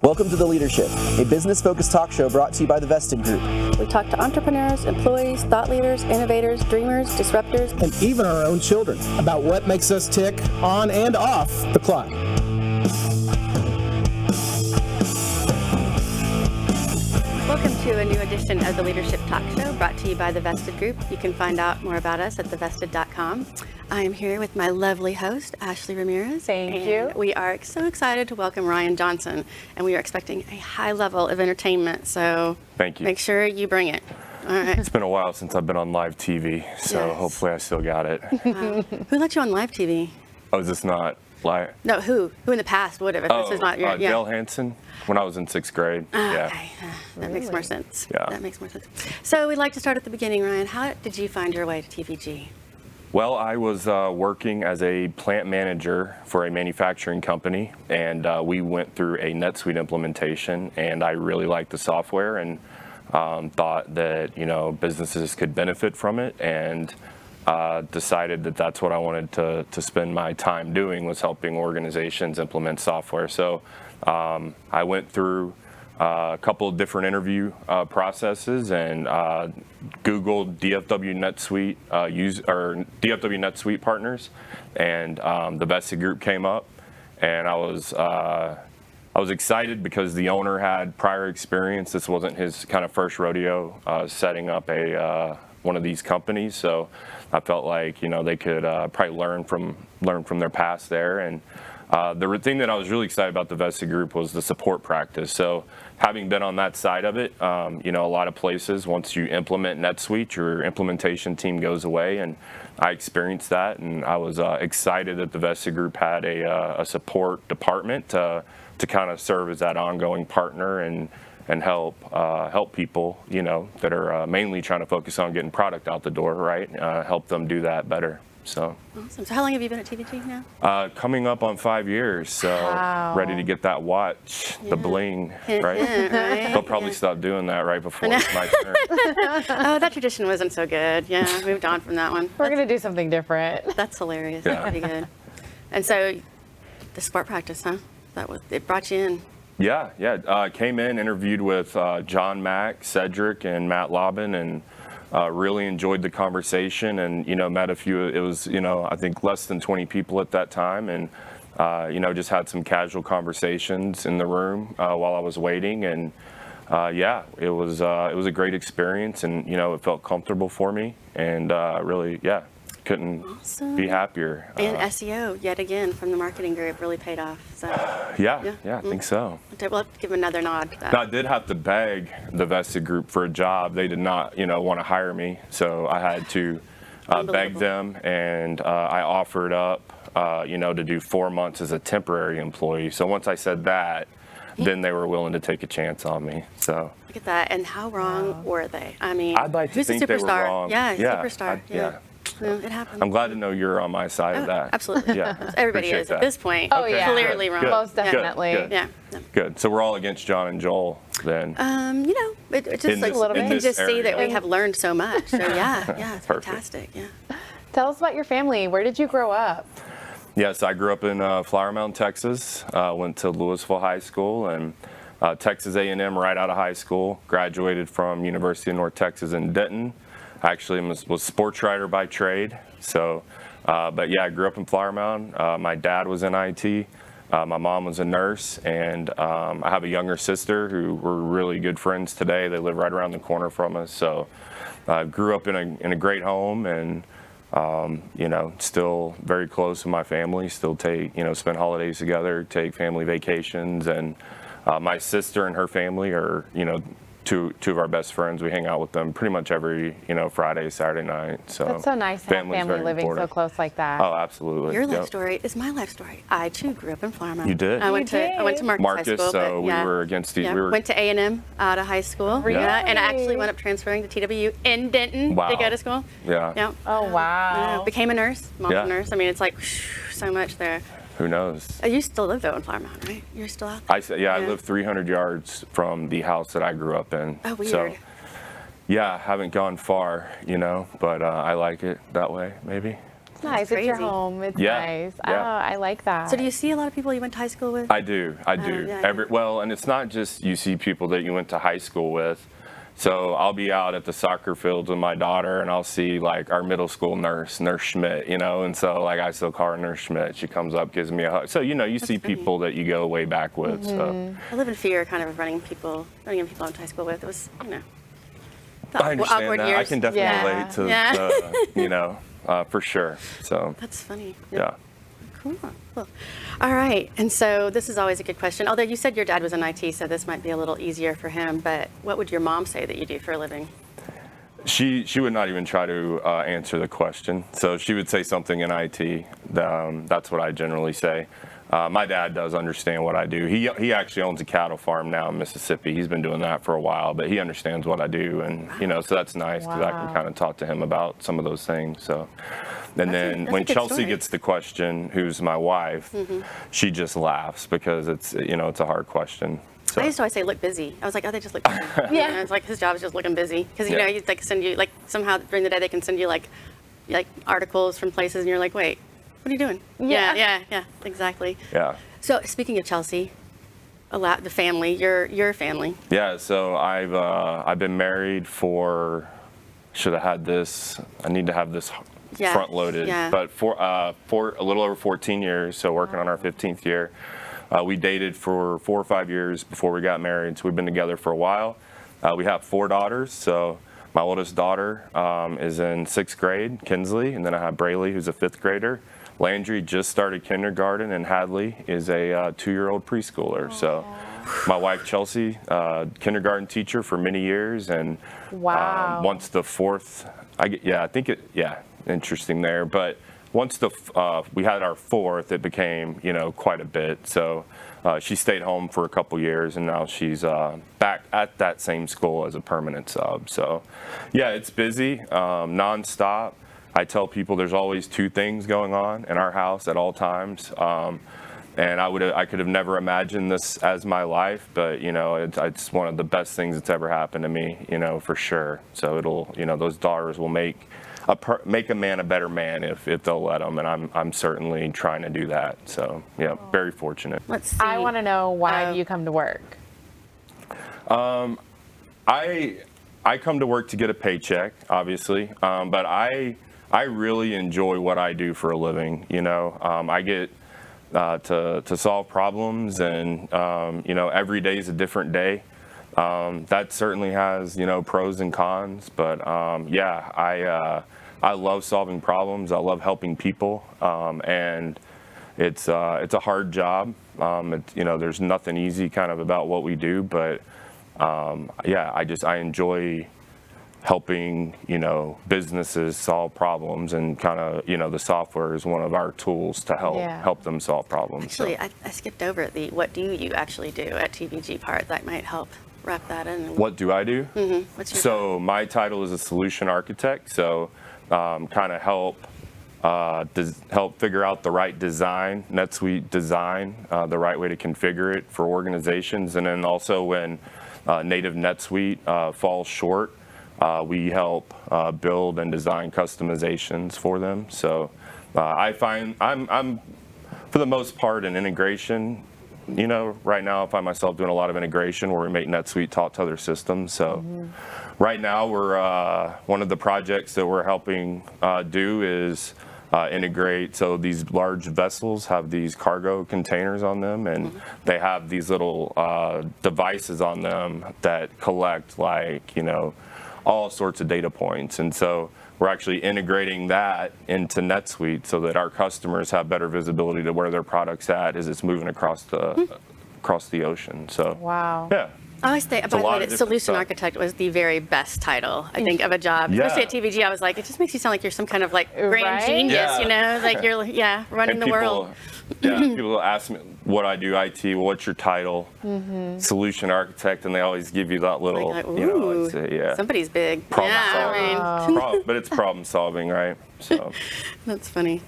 Welcome to The Leadership, a business-focused talk show brought to you by the Vested Group. We talk to entrepreneurs, employees, thought leaders, innovators, dreamers, disruptors, and even our own children about what makes us tick on and off the clock. Welcome to a new edition of the Leadership Talk Show brought to you by the Vested Group. You can find out more about us at thevested.com. I am here with my lovely host, Ashley Ramirez. Thank you. We are so excited to welcome Rian Johnson, and we are expecting a high level of entertainment, so thank you. Make sure you bring it. All right. It's been a while since I've been on live TV, so Yes. Hopefully I still got it. Wow. Who let you on live TV? Oh, is this not live? No, who? Who in the past would have? If this is not your, Dale Hansen, when I was in 6th grade. Yeah. Okay, that makes more sense. Yeah. That makes more sense. So we'd like to start at the beginning, Ryan. How did you find your way to TVG? Well, I was working as a plant manager for a manufacturing company, and we went through a NetSuite implementation, and I really liked the software and thought that, businesses could benefit from it, and decided that that's what I wanted to spend my time doing, was helping organizations implement software. So I went through a couple of different interview processes and Googled DFW NetSuite DFW NetSuite partners, and the Vested Group came up, and I was excited because the owner had prior experience. This wasn't his kind of first rodeo setting up one of these companies, so I felt like they could probably learn from their past there. And the thing that I was really excited about the Vested Group was the support practice. So having been on that side of it, a lot of places, once you implement NetSuite, your implementation team goes away, and I experienced that, and I was excited that the Vested Group had a support department to kind of serve as that ongoing partner and help people, that are mainly trying to focus on getting product out the door, right? Help them do that better. So awesome. So how long have you been at TVG now? Coming up on 5 years, so Wow. Ready to get that watch, the bling, right? Right? They'll probably stop doing that right before it's my turn. Oh, that tradition wasn't so good. Yeah, moved on from that one. We're going to do something different. That's hilarious. Yeah. That's pretty good. And so the sport practice, huh? It brought you in. Yeah. Came in, interviewed with John Mack, Cedric, and Matt Lobbin, and really enjoyed the conversation, and met a few. It was I think less than 20 people at that time, and just had some casual conversations in the room while I was waiting, and it was a great experience, and it felt comfortable for me, and really couldn't Awesome. be happier. And SEO, yet again, from the marketing group, really paid off. So I think so. we'll have to give another nod to that. I did have to beg the Vested Group for a job. They did not, want to hire me, so I had to beg them, and I offered up, to do 4 months as a temporary employee. So once I said that, then they were willing to take a chance on me. So Look at that. And how wrong were they? I mean, I'd like to who's think a they were superstar? wrong. Yeah, Yeah, superstar. yeah. No, it happened. I'm glad to know you're on my side of that. Absolutely. Yeah, Everybody appreciate is at that. this point. Oh, yeah. Clearly wrong. Good. Most Good. definitely. Good. Yeah. Good. So we're all against John and Joel then. It's just In like this- a little you bit. can in just this see that we area. have learned so much. So yeah, it's Perfect. fantastic. Yeah. Tell us about your family. Where did you grow up? Yes, I grew up in Flower Mound, Texas. Went to Louisville High School and Texas A&M right out of high school. Graduated from University of North Texas in Denton. Actually, was sports writer by trade. So, but yeah, I grew up in Flower Mound. My dad was in IT. My mom was a nurse, and I have a younger sister who we're really good friends today. They live right around the corner from us. So, I grew up in a great home, and still very close to my family. Still spend holidays together, take family vacations, and my sister and her family are two of our best friends. We hang out with them pretty much every Friday, Saturday night. So That's so nice to have family's family very living important. so close like that. Oh, absolutely. Your life Yep. story is my life story. I too grew up in Flower Mound. You did? I went You to Marcus High Marcus, School. so but we yeah. were against Yeah. we were Went to A&M out of high school. Really? Yeah, and I actually wound up transferring to TWU in Denton Wow. to go to school. yeah. Yeah. Oh, wow. Became a nurse. Mom's Yeah. a nurse. I mean, it's like so much there. Who knows? You still live though in Flower Mound, right? You're still out. I Yeah. live 300 yards from the house that I grew up in. Oh, weird. So, yeah, haven't gone far, but I like it that way, maybe. It's nice. It's your crazy. home. It's Yeah, nice. yeah. Oh, I like that. So do you see a lot of people you went to high school with? I do. yeah. Well, and it's not just you see people that you went to high school with. So I'll be out at the soccer fields with my daughter, and I'll see like our middle school nurse, Nurse Schmidt, you know, and so like I still call her Nurse Schmidt. She comes up, gives me a hug. So you see funny. people that you go way back with. So I live in fear kind of running in people I went to high school with. It was, I understand awkward that. years. I can definitely Yeah. relate to for sure. So That's funny. yeah. Cool. All right. And so this is always a good question. Although you said your dad was in IT, so this might be a little easier for him. But what would your mom say that you do for a living? She would not even try to answer the question. So she would say something in IT. That's what I generally say. My dad does understand what I do. He actually owns a cattle farm now in Mississippi. He's been doing that for a while, but he understands what I do, and so that's nice because I can kind of talk to him about some of those things. So, and then that's when a good Chelsea story. gets the question, who's my wife, she just laughs because it's it's a hard question. So. I used to always say, look busy. I was like, oh, they just look busy. Yeah. It's like his job is just looking busy. Because, Yeah. you like send you, like somehow during the day they can send you like articles from places and you're like, wait, what are you doing? Yeah. Yeah, exactly. Yeah. So speaking of Chelsea, the family, your family. Yeah, so I've been married for, should have had this, I need to have this Yeah, front loaded, yeah. but for a little over 14 years, so working on our 15th year. We dated for 4 or 5 years before we got married, so we've been together for a while. We have 4 daughters, so my oldest daughter is in 6th grade, Kinsley, and then I have Braylee, who's a 5th grader. Landry just started kindergarten, and Hadley is a 2-year-old preschooler. So my wife, Chelsea, kindergarten teacher for many years, and Wow. once the 4th, interesting there. But once we had our 4th, it became, quite a bit. So she stayed home for a couple years, and now she's back at that same school as a permanent sub. So yeah, it's busy, nonstop. I tell people there's always 2 things going on in our house at all times. And I could have never imagined this as my life, but it's one of the best things that's ever happened to me, for sure. So it'll, those daughters will make a man a better man if they'll let them, and I'm certainly trying to do that. So yeah, very fortunate. Let's see. I want to know why do you come to work? I come to work to get a paycheck, obviously, but I really enjoy what I do for a living. I get to solve problems, and every day is a different day. That certainly has pros and cons, but I love solving problems. I love helping people, and it's a hard job. There's nothing easy kind of about what we do, but I enjoy helping businesses solve problems, and kind of the software is one of our tools to help them solve problems. Actually, I skipped over the what do you actually do at TVG part. That might help wrap that in. What do I do? What's your So my title is a solution architect. So kind of help figure out the right design, NetSuite design, the right way to configure it for organizations, and then also when native NetSuite falls short, we help build and design customizations for them. So I find I'm for the most part an integration. Right now I find myself doing a lot of integration where we make NetSuite talk to other systems. So right now we're one of the projects that we're helping do is integrate. So these large vessels have these cargo containers on them, and they have these little devices on them that collect all sorts of data points. And so we're actually integrating that into NetSuite so that our customers have better visibility to where their product's at as it's moving across the ocean. So Wow. yeah. I always think, by the way, that solution architect was the very best title, I think, of a job. Yeah. Especially at TVG, I was like, it just makes you sound like you're some kind of grand Right? genius, Yeah. like you're, running And the world. people ask me what I do, IT, well, what's your title? Solution architect, and they always give you that little, Like, ooh, somebody's big. problem I solving. mean, But it's problem solving, right? So that's funny.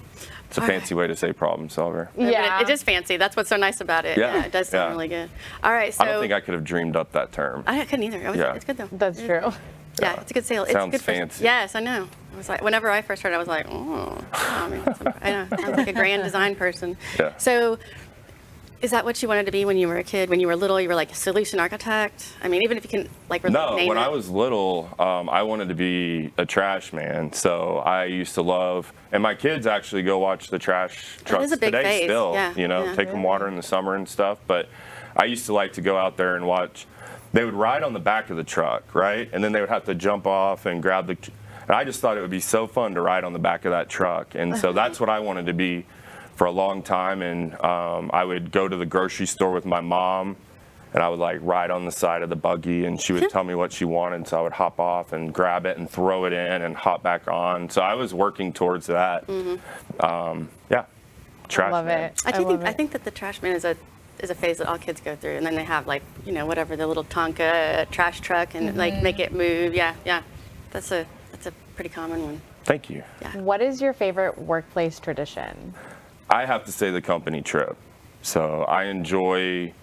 it's a fancy way to say problem solver. Yeah. But it is fancy. That's what's so nice about it. Yeah, It does sound yeah. really good. All right, so I don't think I could have dreamed up that term. I couldn't either. Yeah. It's good though. That's true. Yeah, it's a good sale. Sounds it's good fancy. Yes, I know. I was like, whenever I first heard it, I was like, oh, I mean, I know. Sounds like a grand design person. Yeah. So, is that what you wanted to be when you were a kid? When you were little, you were like a solution architect? I mean, even if you can like really No, name when it. I was little, I wanted to be a trash man. So I used to love, and my kids actually go watch the trash trucks is a big today phase. still. Yeah, You know, yeah. take them water in the summer and stuff. But I used to like to go out there and watch. They would ride on the back of the truck, right? And then they would have to jump off and grab the. And I just thought it would be so fun to ride on the back of that truck. And so that's what I wanted to be for a long time. And I would go to the grocery store with my mom, and I would like ride on the side of the buggy, and she would tell me what she wanted. So I would hop off and grab it and throw it in and hop back on. So I was working towards that. Yeah, trash Love man. it. I think that the trash man is a phase that all kids go through, and then they have like, you know, whatever, the little Tonka trash truck, and like make it move. Yeah, that's a pretty common one. Thank you. What is your favorite workplace tradition? I have to say the company trip. So I enjoy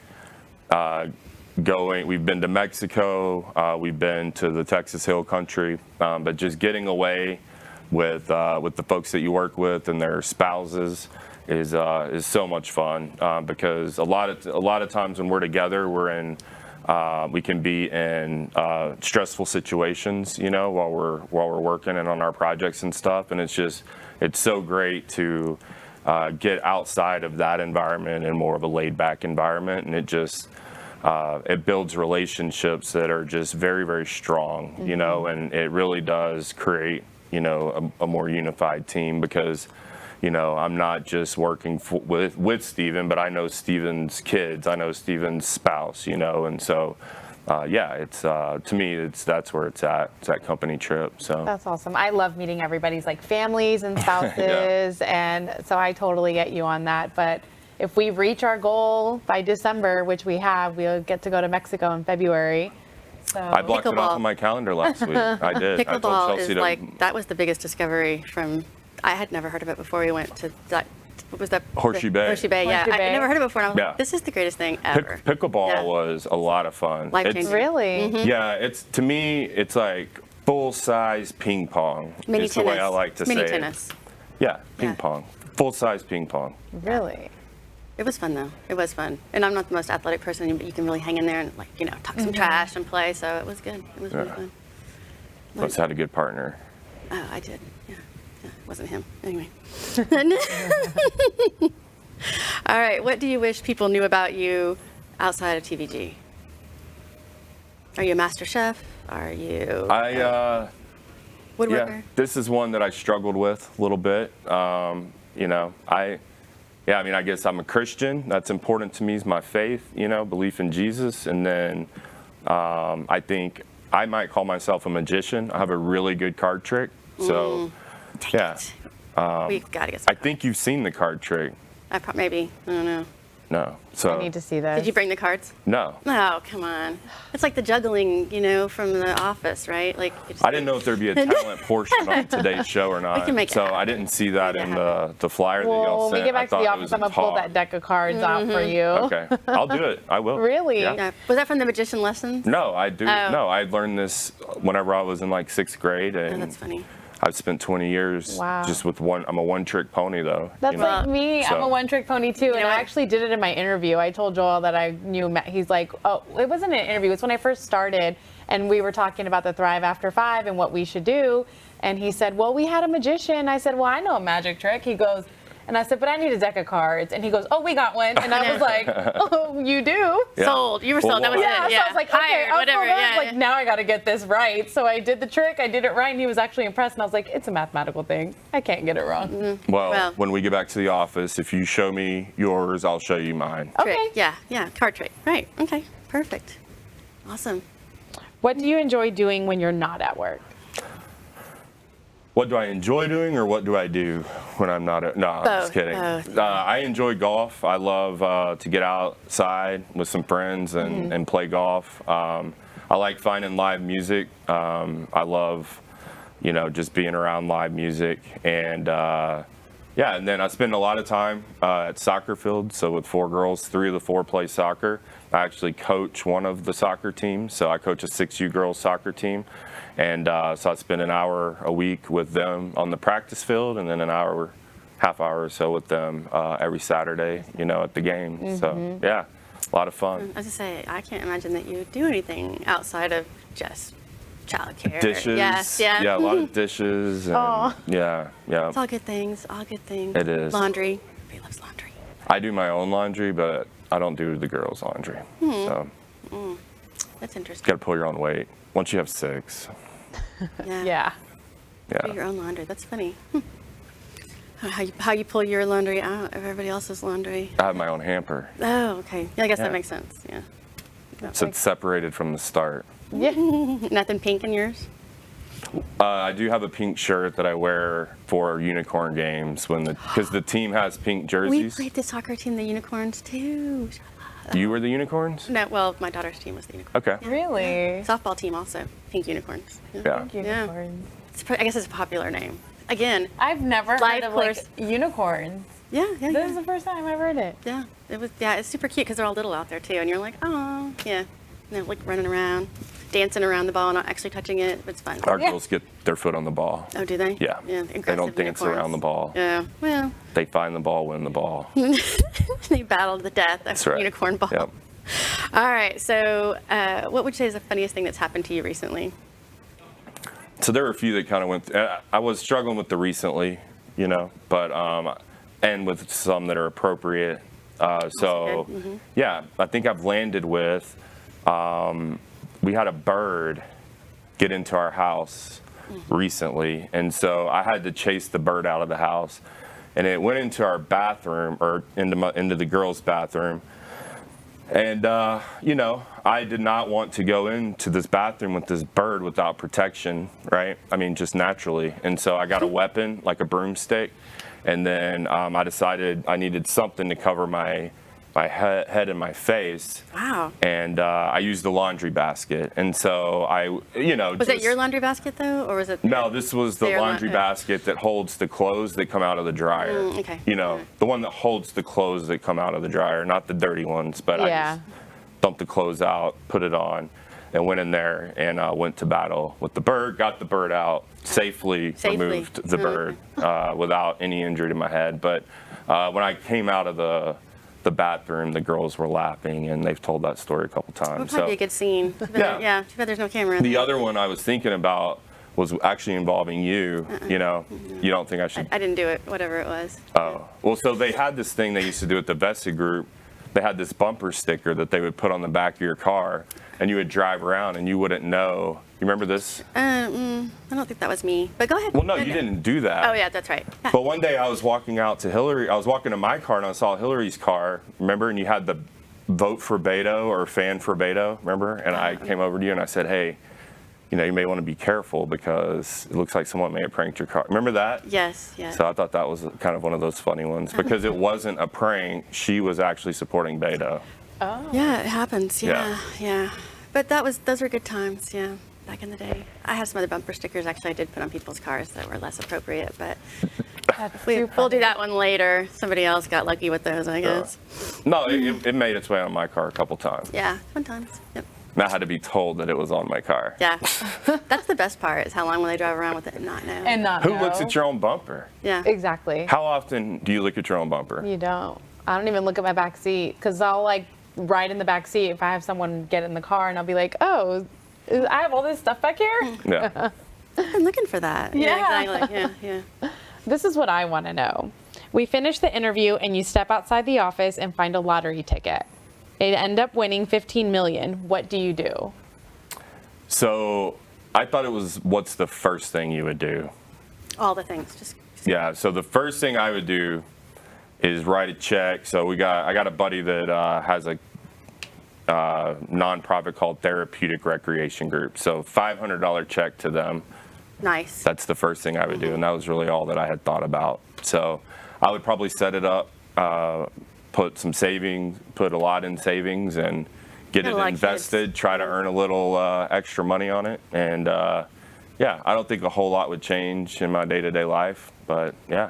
going. We've been to Mexico. We've been to the Texas Hill Country. But just getting away with the folks that you work with and their spouses is so much fun because a lot of times when we're together, we can be in stressful situations, you know, while we're working and on our projects and stuff. And it's so great to get outside of that environment and more of a laid back environment. And it builds relationships that are just very, very strong, you know, and it really does create, you know, a more unified team because, you know, I'm not just working with Steven, but I know Steven's kids, I know Steven's spouse, you know, and so, it's to me, that's where it's at. It's that company trip. So That's awesome. I love meeting everybody's like families and spouses, and so I totally get you on that. But if we reach our goal by December, which we have, we'll get to go to Mexico in February. So I blocked it off Pickleball. on my calendar last week. I did. I told Pickleball Chelsea is like, that was the biggest discovery from, I had never heard of it before we went to that. What was that? Horseshoe Bay. Horseshoe Bay, yeah. Horseshoe I Bay. never heard of it before, and I was Yeah. like, this is the greatest thing ever. Pickleball Yeah. was a lot of fun. Life-changing. really, Yeah, to me, it's like full-size ping pong. Mini is tennis. the way I like to Mini say tennis. it. Yeah, ping Yeah. pong. Full-size ping pong. really. It was fun though. It was fun, and I'm not the most athletic person, but you can really hang in there and like, you know, talk some trash and play. So it was good. It was really Yeah. fun. Must have had a good partner. Oh, I did. Yeah, it wasn't him. Anyway. All right. What do you wish people knew about you outside of TVG? Are you a master chef? Are you woodworker? This is one that I struggled with a little bit. You know, I guess I'm a Christian. That's important to me is my faith, you know, belief in Jesus. And then I think I might call myself a magician. I have a really good card trick. So, yeah. We've got to get I some. think you've seen the card trick. Maybe. I don't know. No. So, I need to see this. Did you bring the cards? no. Oh, come on. It's like the juggling, you know, from The Office, right? Like you just I didn't know if there'd be a talent portion on today's show or not. can make it so happen. I didn't see that Make it in the flyer that Well, y'all when we sent. get I back to thought the it office, was I'm a gonna pull talk. that deck of cards out for you. Okay, I'll do it. I will. Really? Yeah. Yeah. Was that from the magician lessons? No, I do. Oh. No, I learned this whenever I was in like 6th grade, Oh, and that's funny. I've spent 20 years Wow. just with one. I'm a one-trick pony, though. That's you know? like me. I'm So- a one-trick pony too, and know I what? actually did it in my interview. I told Joel that I knew. He's like, oh, it wasn't an interview. It's when I first started, and we were talking about the Thrive After 5 and what we should do. And he said, well, we had a magician. I said, well, I know a magic trick. He goes, and I said, but I need a deck of cards. And he goes, oh, we got one. And I was like, oh, you do? Yeah. Sold. You were sold. Well, that was Yeah, it. so I was like, okay, Hired, I was whatever. sold. I Yeah. was like, now I got to get this right. So I did the trick, I did it right, and he was actually impressed. And I was like, it's a mathematical thing. I can't get it wrong. Well, when we get back to the office, if you show me yours, I'll show you mine. Trick. Okay. Yeah. Card trick. Right. Okay. Perfect. Awesome. What do you enjoy doing when you're not at work? What do I enjoy doing, or what do I do when I'm not at? No, I'm just Both, kidding. both. I enjoy golf. I love to get outside with some friends and play golf. I like finding live music. I love, you know, just being around live music. And and then I spend a lot of time at soccer fields. So with 4 girls, 3 of the 4 play soccer. I actually coach one of the soccer teams. So I coach a 6U girls soccer team. And so I spend an hour a week with them on the practice field, and then an hour, half hour or so with them every Saturday, at the game. So yeah, a lot of fun. I was gonna say, I can't imagine that you do anything outside of just childcare. Dishes. Yes, yeah. Yeah, a lot of dishes. And yeah. It's all good things. All good things. It is. Laundry. Everybody loves laundry. I do my own laundry, but I don't do the girls' laundry. So That's interesting. got to pull your own weight. Once you have 6. Yeah. Yeah. Do your own laundry. That's funny. How you pull your laundry out of everybody else's laundry? I have my own hamper, Oh, okay. Yeah, I guess Yeah. that makes sense. Yeah. so it's separated from the start. Yeah. Nothing pink in yours? I do have a pink shirt that I wear for unicorn games because the team has pink We jerseys. played the soccer team, the Unicorns, too. You were the unicorns? No, well, my daughter's team was the Unicorns. Okay. Really? Softball team also, pink unicorns. Yeah. Unicorns. I guess it's a popular name. Again, I've never Life heard of course. unicorns. yeah. This is the first time I've heard it. Yeah, it's super cute because they're all little out there too, and you're like, oh, yeah. And they're like running around, dancing around the ball, not actually touching it. It's fun. Our girls get their foot on the ball. Oh, do they? Yeah. Yeah. They don't aggressive dance unicorns. around the ball. Yeah. Well, They find the ball, win the ball. they battled to the death That's of right. unicorn ball. Yep. All right. So, what would you say is the funniest thing that's happened to you recently? So there were a few that kind of went. I was struggling with the recently, but and with some that are appropriate. So good. yeah, I think I've landed with. We had a bird get into our house recently, and so I had to chase the bird out of the house, and it went into our bathroom or into the girls' bathroom. And, I did not want to go into this bathroom with this bird without protection, right? I mean, just naturally. And so I got a weapon, like a broomstick. And then I decided I needed something to cover my head and my face. Wow. And I used the laundry basket. And so Was it your laundry basket though, or was it? No, this was the Their laundry basket that holds the clothes that come out of the dryer. Okay. The one that holds the clothes that come out of the dryer, not the dirty ones, but I Yeah. just dumped the clothes out, put it on, and went in there and went to battle with the bird, got the bird out, safely. Removed the bird without any injury to my head. But when I came out of the bathroom, the girls were laughing, and they've told that story a couple Would times. probably be a good scene. Too bad Yeah. Too bad there's no camera. In The there. other one I was thinking about was actually involving you. You don't think I should? I didn't do it. Whatever it was. Oh, well, so they had this thing they used to do at the Vested Group. They had this bumper sticker that they would put on the back of your car, and you would drive around, and you wouldn't know. You remember this? I don't think that was me. But go ahead. Well, no, Go you ahead. didn't do that. Oh yeah, that's right. Yeah. But one day I was walking out to Hillary. I was walking to my car, and I saw Hillary's car. Remember? And you had the vote for Beto or fan for Beto. Remember? And I came over to you and I said, hey, you may want to be careful because it looks like someone may have pranked your car. Remember that? Yes. Yes. So I thought that was kind of one of those funny ones because it wasn't a prank. She was actually supporting Beto. Yeah, it happens. Yeah. Yeah. But those were good times. Yeah. Back in the day, I have some other bumper stickers. Actually, I did put on people's cars that were less appropriate, but That's we'll do that one later. Somebody else got lucky with those, I guess. No, it made its way on my car a couple times. Yeah, fun times. Yep. And I had to be told that it was on my car. Yeah. That's the best part is how long will they drive around with it and not know. And not Who know. looks at your own bumper? Yeah. Exactly. How often do you look at your own bumper? You don't. I don't even look at my back seat because I'll ride in the back seat if I have someone get in the car and I'll be like, oh, I have all this stuff back here. Yeah. I've been looking for that. Yeah. Exactly. Yeah. This is what I want to know. We finish the interview and you step outside the office and find a lottery ticket. It end up winning $15 million. What do you do? So I thought it was, what's the first thing you would do? All the things. Just Yeah. So the first thing I would do is write a check. So I got a buddy that has a nonprofit called Therapeutic Recreation Group. So $500 check to them. nice. That's the first thing I would do, and that was really all that I had thought about. So I would probably set it up, put a lot in savings, and get Got a it lot of invested. kids. Try to earn a little extra money on it, and yeah, I don't think a whole lot would change in my day-to-day life, but yeah,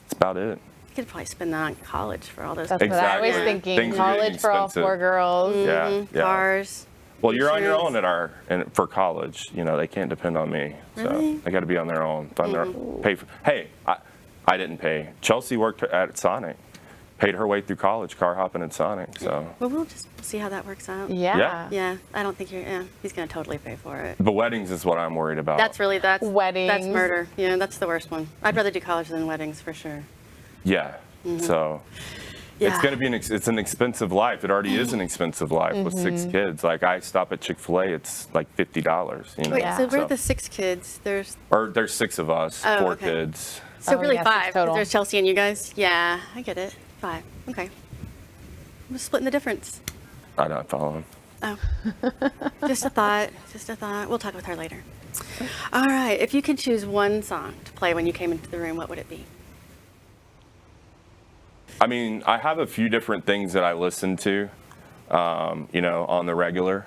that's about it. You could probably spend that on college for all those That's what I was Exactly. thinking. Things are getting College for all expensive. 4 girls. Yeah, yeah. cars. Well, you're on your insurance? own for college. You know, they can't depend on me. Really? So they got to be on their own. Hey, I didn't pay. Chelsea worked at Sonic. Paid her way through college, car hopping at Sonic. So. Well, we'll just see how that works out. Yeah. Yeah, I don't think he's going to totally pay for it. The weddings is what I'm worried about. That's Weddings. That's murder. Yeah, that's the worst one. I'd rather do college than weddings for sure. Yeah. So. Yeah. It's going to be it's an expensive life. It already is an expensive life with 6 kids. Like I stop at Chick-fil-A, it's like $50. You know. Wait, Yeah. so we're the 6 kids. There's 6 of us, 4 okay. kids. so Oh, really yeah, 6 5. 'cause total. There's Chelsea and you guys. Yeah, I get it. 5. Okay. I'm just splitting the difference. I'm not following. Oh, just a thought. Just a thought. We'll talk with her later. All right. If you could choose one song to play when you came into the room, what would it be? I mean, I have a few different things that I listen to, you know, on the regular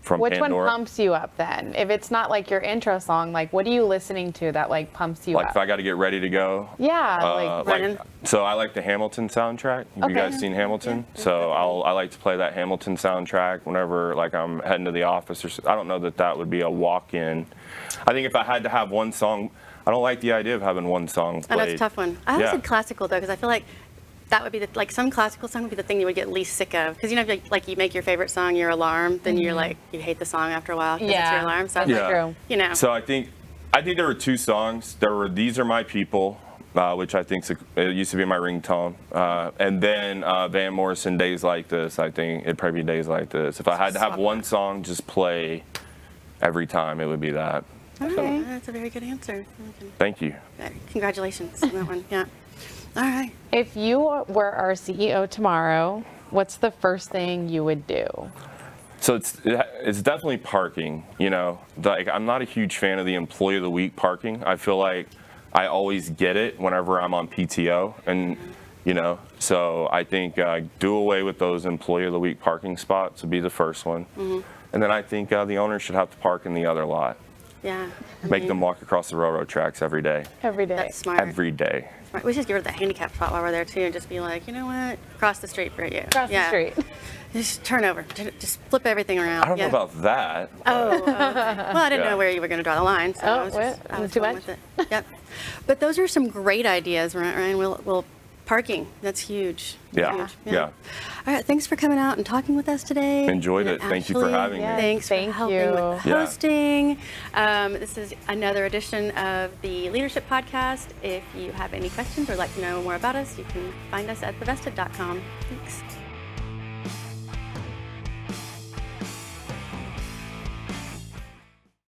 from Which Pandora. one pumps you up then? If it's not like your intro song, like what are you listening to that like pumps you Like up? if I got to get ready to go. Yeah, Running. So I like the Hamilton soundtrack. Have you Okay. guys seen Hamilton? So I like to play that Hamilton soundtrack whenever like I'm heading to the office I don't know that would be a walk-in. I think if I had to have one song, I don't like the idea of having one song I played. know it's a tough one. I always Yeah. said classical though, because I feel like that would be some classical song would be the thing you would get least sick of. Because you know, if like you make your favorite song your alarm, then you're like you hate the song after a while because it's your alarm. So that's true. you know. So I think there were 2 songs. There were "These Are My People," which I think it used to be my ringtone, and then Van Morrison, "Days Like This." I think it'd probably be "Days Like This." If I had to have one song just play every time, it would be that. Okay, that's a very good answer. Okay. Thank you. Congratulations on that one. Yeah. All right. If you were our CEO tomorrow, what's the first thing you would do? So it's definitely parking. You know, like I'm not a huge fan of the Employee of the Week parking. I feel like I always get it whenever I'm on PTO, and you know, so I think do away with those Employee of the Week parking spots would be the first one, and then I think the owner should have to park in the other lot. Yeah. Make them walk across the railroad tracks every day. Every day. That's smart. Every day. Smart. We should get rid of that handicap spot while we're there too, and just be like, you know what, cross the street for you. Across the street. Just turn over. Just flip everything around. I don't know about that. Oh, okay. Well, I didn't Yeah. know where you were going to draw the line, so I was what? I was Too going much? with it. Yep. But those are some great ideas, Ryan. We'll parking. That's huge. Yeah. Huge. Yeah. All right. Thanks for coming out and talking with us today. Enjoyed it. And Thank you for Ashley, having me. Yes, Thanks for thank helping you. with Yeah. hosting. This is another edition of the Leadership Podcast. If you have any questions or like to know more about us, you can find us at thevested.com. Thanks.